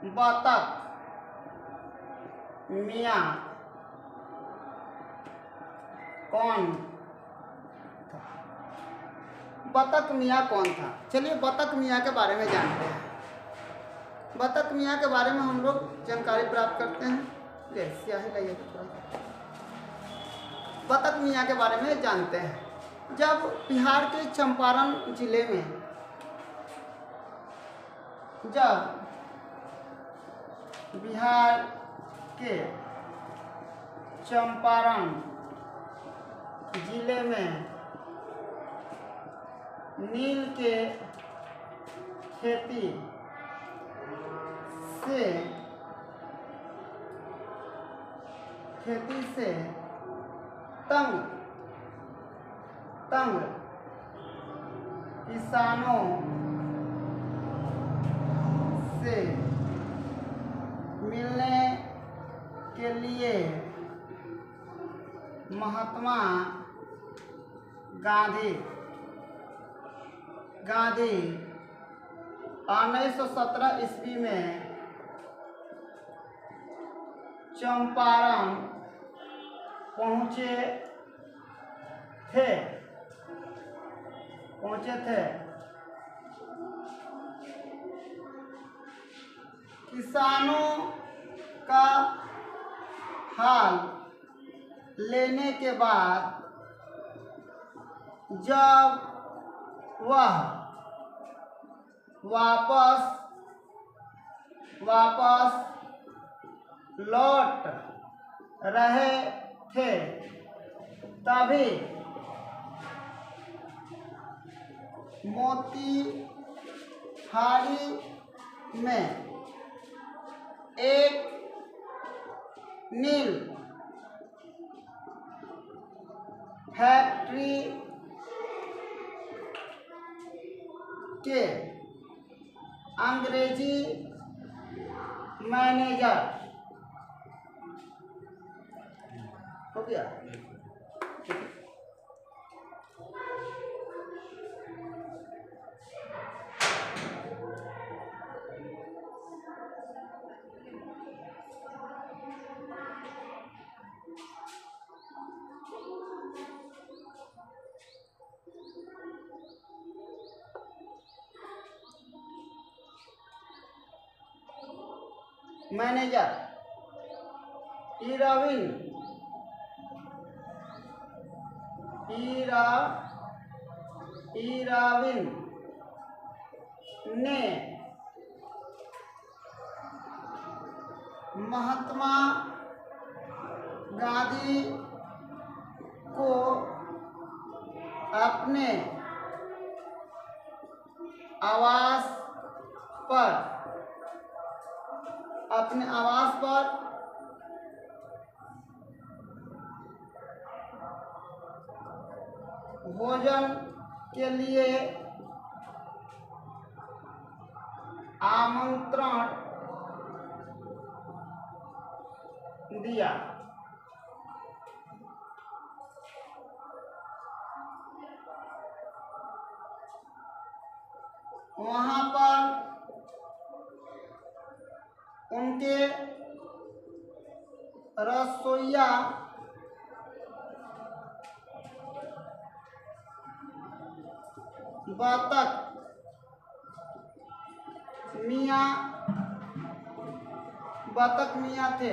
बतख मियाँ कौन था? बतख मियाँ कौन था? चलिए बतख मियाँ के बारे में जानते हैं। बतख मियाँ के बारे में हम लोग जानकारी प्राप्त करते हैं। ले स्याही लाइए थोड़ा। बतख मियाँ के बारे में जानते हैं। जब बिहार के चंपारण जिले में जब बिहार के चंपारण जिले में नील के खेती से तंग किसानों से मिलने के लिए महात्मा गांधी 1917 ईस्वी में चंपारण पहुँचे थे। किसानों का हाल लेने के बाद जब वह वापस लौट रहे थे तभी मोतिहारी में एक नील फैक्ट्री के अंग्रेजी मैनेजर हो गया। मैनेजर इराविन ने महात्मा गांधी को अपने आवास पर भोजन के लिए आमंत्रण दिया। वहां पर उनके रसोइया बतख मियाँ थे।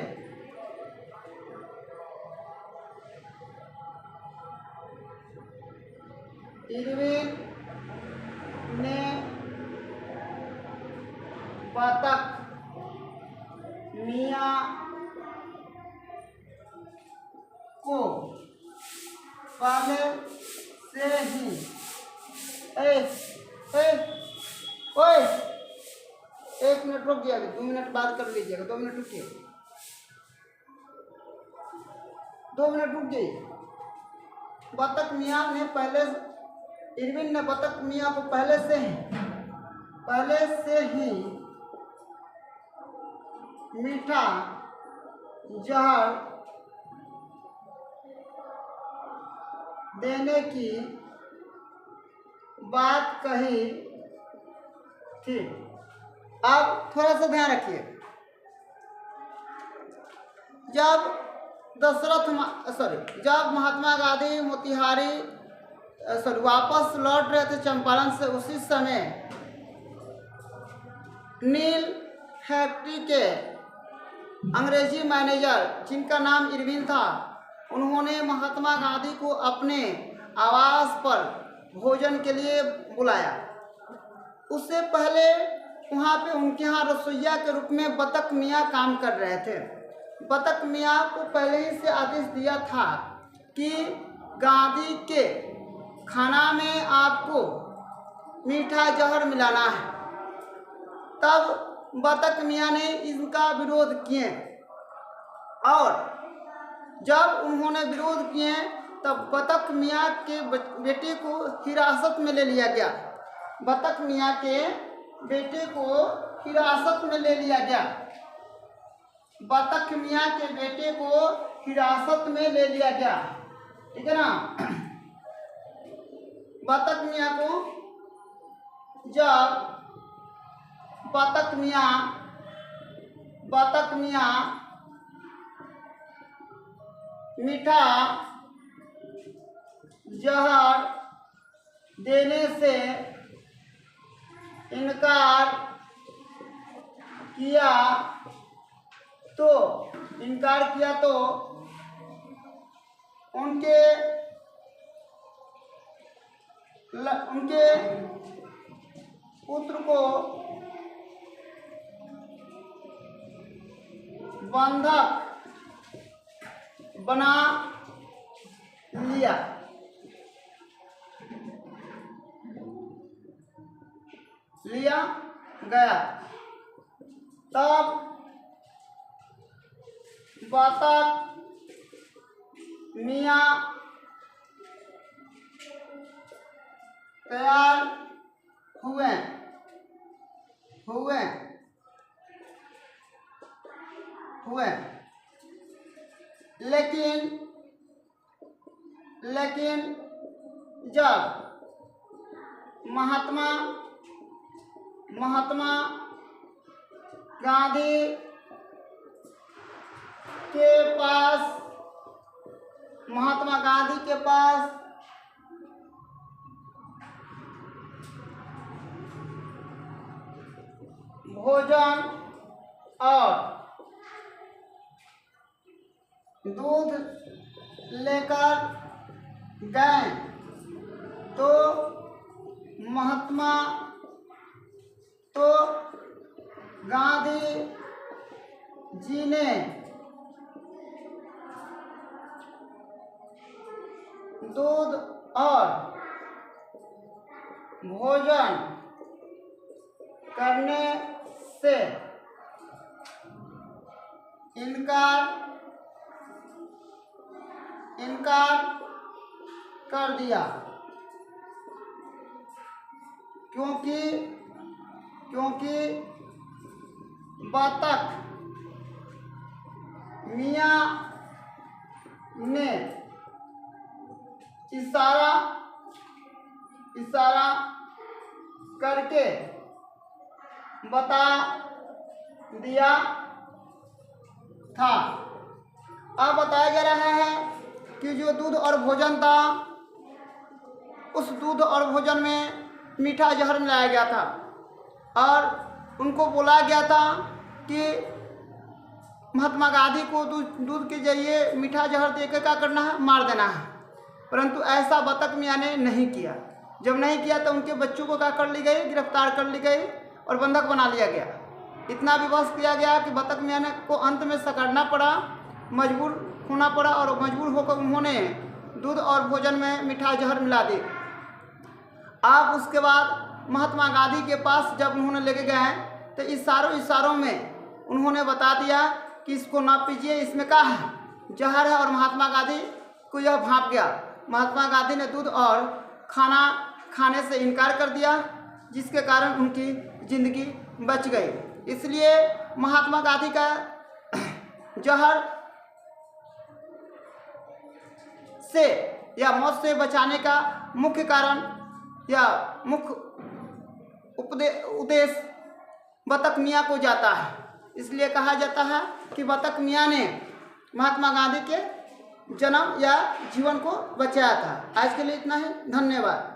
इरविन ने बतख मियाँ को पहले से ही एक मिनट रुक जाइएगा, 2 मिनट बात कर लीजिएगा। 2 मिनट रुकिए, 2 मिनट रुक जाइए। बतख मियाँ ने इरविन ने बतख मियाँ को पहले से ही मीठा जहर देने की बात कही थी। अब थोड़ा सा ध्यान रखिए। जब जब महात्मा गांधी मोतिहारी वापस लौट रहे थे चंपारण से, उसी समय नील फैक्ट्री के अंग्रेजी मैनेजर जिनका नाम इरविन था, उन्होंने महात्मा गांधी को अपने आवास पर भोजन के लिए बुलाया। उससे पहले वहाँ पे उनके यहाँ रसोइया के रूप में बतख मियाँ काम कर रहे थे। बतख मियाँ को पहले ही से आदेश दिया था कि गांधी के खाना में आपको मीठा जहर मिलाना है। तब बतख मियाँ ने इनका विरोध किए और जब उन्होंने विरोध किए तब बतख मियाँ के बेटे को हिरासत में ले लिया गया। बतख मियाँ के बेटे को हिरासत में ले लिया गया। बतख मियाँ के बेटे को हिरासत में ले लिया गया, ठीक है ना। बतख मियाँ को जब बतख मियाँ मीठा जहर देने से इनकार किया तो उनके पुत्र को बंधक बना लिया गया। तब बतख मियाँ तैयार हुए लेकिन जब महात्मा गांधी के पास भोजन और दूध लेकर गए तो गांधी जी ने दूध और भोजन करने से इनकार कर दिया, क्योंकि बतख मियाँ ने इशारा करके बता दिया था। अब बताया जा रहा है कि जो दूध और भोजन था, उस दूध और भोजन में मीठा जहर मिलाया गया था और उनको बोला गया था कि महात्मा गांधी को दूध के जरिए मीठा जहर देकर क्या करना है, मार देना है। परंतु ऐसा बतख मियाँ ने नहीं किया। जब नहीं किया तो उनके बच्चों को क्या कर ली गई, गिरफ्तार कर ली गई और बंधक बना लिया गया। इतना विवश किया गया कि बतख मियाँ ने को अंत में सकड़ना पड़ा, मजबूर होना पड़ा और मजबूर होकर उन्होंने दूध और भोजन में मीठा जहर मिला दी। अब उसके बाद महात्मा गांधी के पास जब उन्होंने लेके गए तो इशारों में उन्होंने बता दिया कि इसको ना पीजिए, इसमें क्या है, जहर है। और महात्मा गांधी को यह भाप गया। महात्मा गांधी ने दूध और खाना खाने से इनकार कर दिया, जिसके कारण उनकी जिंदगी बच गई। इसलिए महात्मा गांधी का जहर से या मौत से बचाने का मुख्य कारण या मुख्य उद्देश्य बतख मियाँ को जाता है। इसलिए कहा जाता है कि बतख मियाँ ने महात्मा गांधी के जन्म या जीवन को बचाया था। आज के लिए इतना ही, धन्यवाद।